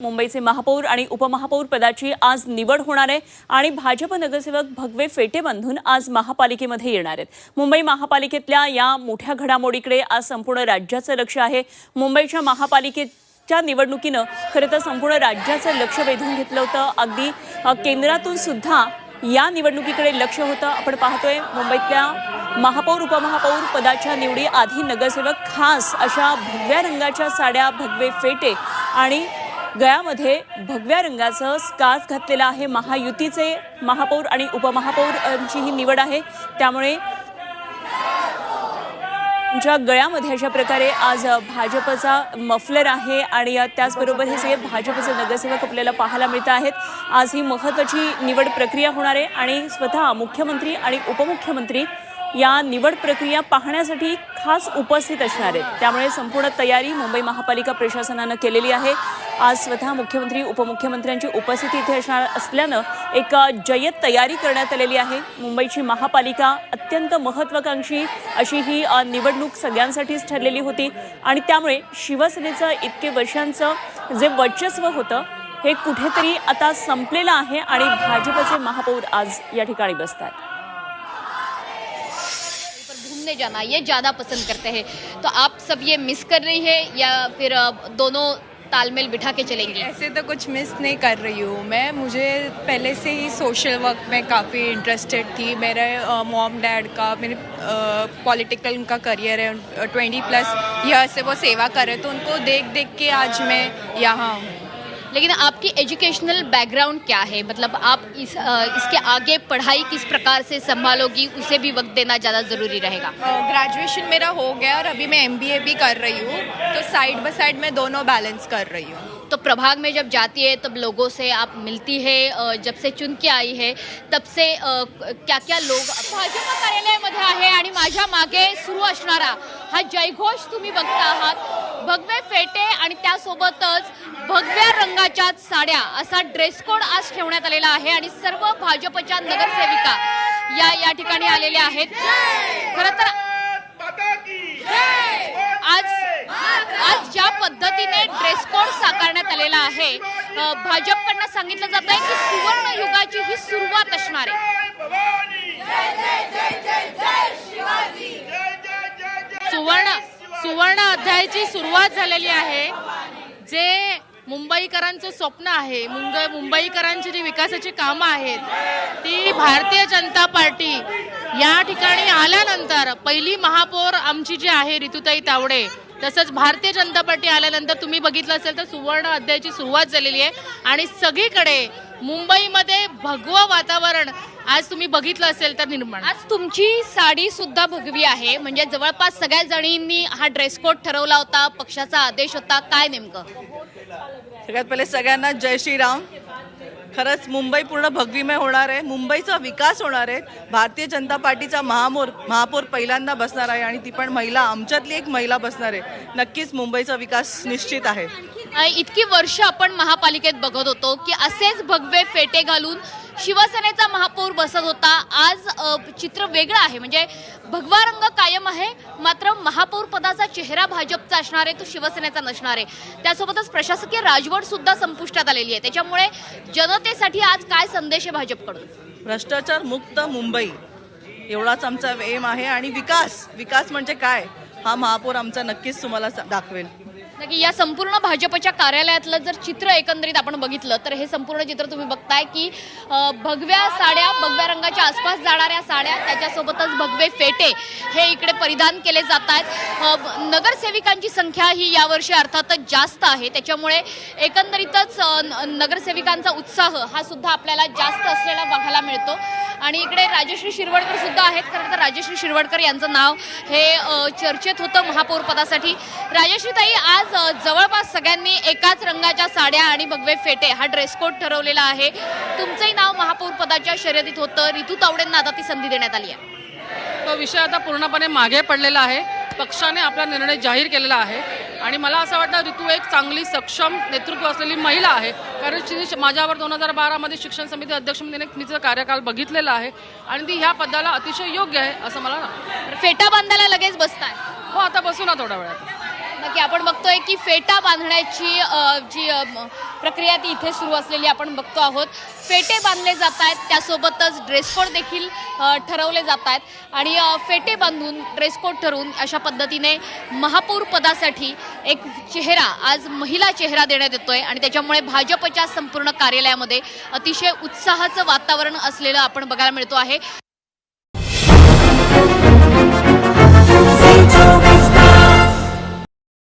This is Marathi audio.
मुंबईचे महापौर आणि उपमहापौर पदाची आज निवड होणार आहे आणि भाजप नगरसेवक भगवे फेटे बांधून आज महापालिकेमध्ये येणार आहेत। मुंबई महापालिकेतल्या या मोठ्या घडामोडीकडे आज संपूर्ण राज्याचं लक्ष आहे। मुंबईच्या महापालिकेच्या निवडणुकीनं खरं तर संपूर्ण राज्याचं लक्ष वेधून घेतलं होतं। अगदी केंद्रातून सुद्धा या निवडणुकीकडे लक्ष होतं। आपण पाहतोय मुंबईतल्या महापौर उपमहापौर पदाच्या निवडी आधी नगरसेवक खास अशा भगव्या रंगाच्या साड्या भगवे फेटे आणि गळ्यामध्ये भगव्या रंगाचं स्कार्फ घातलेला आहे। महायुतीचे महापौर आणि उपमहापौरांची ही निवड आहे, त्यामुळे ज्या गळ्यामध्ये अशा प्रकारे आज भाजपचा मफलर आहे आणि त्याचबरोबर हे सगळे भाजपचे नगरसेवक आपल्याला पाहायला मिळत आहेत। आज ही महत्त्वाची निवड प्रक्रिया होणार आहे आणि स्वतः मुख्यमंत्री आणि उपमुख्यमंत्री या निवड प्रक्रिया पाहण्यासाठी खास उपस्थित असणार आहेत। त्यामुळे संपूर्ण तयारी मुंबई महापालिका प्रशासनानं केलेली आहे। आज स्वतः मुख्यमंत्री उपमुख्यमंत्र्यांची उपस्थिती इथे असल्यानं एक जय्यत तयारी करण्यात आलेली आहे। मुंबईची महापालिका अत्यंत महत्त्वाकांक्षी अशी ही निवडणूक सगळ्यांसाठीच ठरलेली होती आणि त्यामुळे शिवसेनेचं इतके वर्षांचं जे वर्चस्व होतं हे कुठेतरी आता संपलेलं आहे आणि भाजपचे महापौर आज या ठिकाणी बसतात। घूमने जाना ये ज़्यादा पसंद करते हैं, तो आप सब ये मिस कर रही है या फिर दोनों तालमेल बिठा के चलेंगे? ऐसे तो कुछ मिस नहीं कर रही हूँ मैं। मुझे पहले से ही सोशल वर्क में काफ़ी इंटरेस्टेड थी। मेरे मॉम डैड का मेरे पॉलिटिकल उनका करियर है, 20+ ईयर से वो सेवा कर रहे, तो उनको देख देख के आज मैं यहाँ हूँ। लेकिन आपकी एजुकेशनल बैकग्राउंड क्या है, मतलब आप इसके आगे पढ़ाई किस प्रकार से संभालोगी, उसे भी वक्त देना ज़्यादा ज़रूरी रहेगा? ग्रेजुएशन मेरा हो गया और अभी मैं MBA भी कर रही हूँ, तो साइड बाय साइड मैं दोनों बैलेंस कर रही हूँ। तो प्रभाग में जब जाती है तब लोगों से आप मिलती है, जब से चुन के आई है तब से क्या क्या लोग भाजपा कार्यालयामध्ये आहे आणि माझ्या मागे सुरू असणारा हा जयघोष तुम्ही बघता आहात। भगवे फेटे आणि त्यासोबतच भगव्या रंगाच्या साड्या असा ड्रेस कोड आज ठेवण्यात आलेला आहे आणि सर्व भाजपच्या नगरसेविका या ठिकाणी आलेल्या आहेत। खरं तर आज ज्या पद्धतीने ड्रेस कोड साकारण्यात आलेला आहे, भाजपकडनं सांगितलं जात आहे की सुवर्ण युगाची ही सुरुवात असणार आहे। सुवर्ण अध्यायाची सुरुवात झालेली आहे। जे मुंबईकरांचं स्वप्न आहे, मुंबईकरांची जी विकासाची कामं आहेत ती भारतीय जनता पार्टी या ठिकाणी आल्यानंतर पहिली महापौर आमची जी आहे ऋतुताई तावडे, तसंच भारतीय जनता पार्टी आल्यानंतर तुम्ही बघितलं असेल तर सुवर्ण अध्यायाची सुरुवात झालेली आहे आणि सगळीकडे मुंबईमध्ये भगवं वातावरण आज तुम्ही बघितलं असेल तर निर्माण। आज तुमची साडी सुद्धा भगवी आहे, म्हणजे जवळपास सगळ्या जणींनी हा ड्रेस कोड ठरवला होता, पक्षाचा आदेश होता, काय नेमकं? सगळ्यात पहिले सगळ्यांना जय श्रीराम। खरंच मुंबई पूर्ण भगवीमय होणार आहे, मुंबईचा विकास होणार आहे। भारतीय जनता पार्टीचा महापौर पहिल्यांदा बसणार आहे आणि ती पण महिला, आमच्यातली एक महिला बसणार आहे। नक्कीच मुंबईचा विकास निश्चित आहे। इतकी वर्ष आपण महापालिकेत बघत होतो की असेच भगवे फेटे घालून शिवसेनेचा महापौर बसत होता। आज चित्र वेगळं आहे, म्हणजे भगवा रंग कायम आहे, मात्र महापौर पदाचा चेहरा भाजपचा असणार आहे, तो शिवसेनेचा नसणार आहे। त्यासोबतच प्रशासकीय राजवट सुद्धा संपुष्टात आलेली आहे। त्याच्यामुळे जनतेसाठी आज काय संदेश आहे भाजपकडून? भ्रष्टाचार मुक्त मुंबई एवढाच आमचा एम आहे आणि विकास म्हणजे काय हा महापौर आमचा नक्कीच तुम्हाला दाखवेल। नक्की या संपूर्ण भाजपच्या कार्यालयातलं जर चित्र एकंदरीत आपण बघितलं तर हे संपूर्ण चित्र तुम्ही बघताय की भगव्या साड्या, भगव्या रंगाच्या आसपास जाणाऱ्या साड्या, त्याच्यासोबतच भगवे फेटे हे इकडे परिधान केले जात आहेत। नगरसेविकांची संख्या ही यावर्षी अर्थातच जास्त आहे, त्याच्यामुळे एकंदरीतच नगरसेविकांचा उत्साह हा सुद्धा आपल्याला जास्त असलेला बघायला मिळतो। आणि इकडे राजश्री शिरवडकर सुद्धा आहेत। खरं तर राजश्री शिरवडकर यांचं नाव हे चर्चेत होतं महापौर पदासाठी। राजश्री ताई, आज जवळपास सगळ्यांनी एकाच रंगाच्या साड्या आणि भगवे फेटे हा ड्रेस कोड ठरवलेला आहे। तुमचंही नाव महापौर पदाच्या शर्यतीत होतं, ऋतू तावडेंना आता ती संधी देण्यात आली आहे। तो विषय आता पूर्णपणे मागे पडलेला आहे, पक्षाने आपला निर्णय जाहीर केलेला आहे आणि मला असं वाटतं ऋतू एक चांगली सक्षम नेतृत्व असलेली महिला आहे, कारण माझ्यावर 2012 मध्ये शिक्षण समिती अध्यक्ष म्हणून तिचा कार्यकाल बघितलेला आहे आणि ती ह्या पदाला अतिशय योग्य आहे असं मला फेटा बांधायला लगेच बसताय? हो, आता बसू ना थोड्या वेळात। नक्की आपण बघतोय की फेटा बांधण्याची जी प्रक्रिया ती इथे सुरू असलेली आपण बघतो आहोत. फेटे बांधले जात आहेत, त्यासोबतच ड्रेस कोड देखील ठरवले जात आहेत आणि फेटे बांधून ड्रेस कोड ठरवून अशा पद्धतीने महापौर पदासाठी एक चेहरा, आज महिला चेहरा देण्यात येतोय आणि त्याच्यामुळे भाजपच्या संपूर्ण कार्यालयामध्ये अतिशय उत्साहाचं वातावरण असलेलं आपण बघायला मिळतो आहे.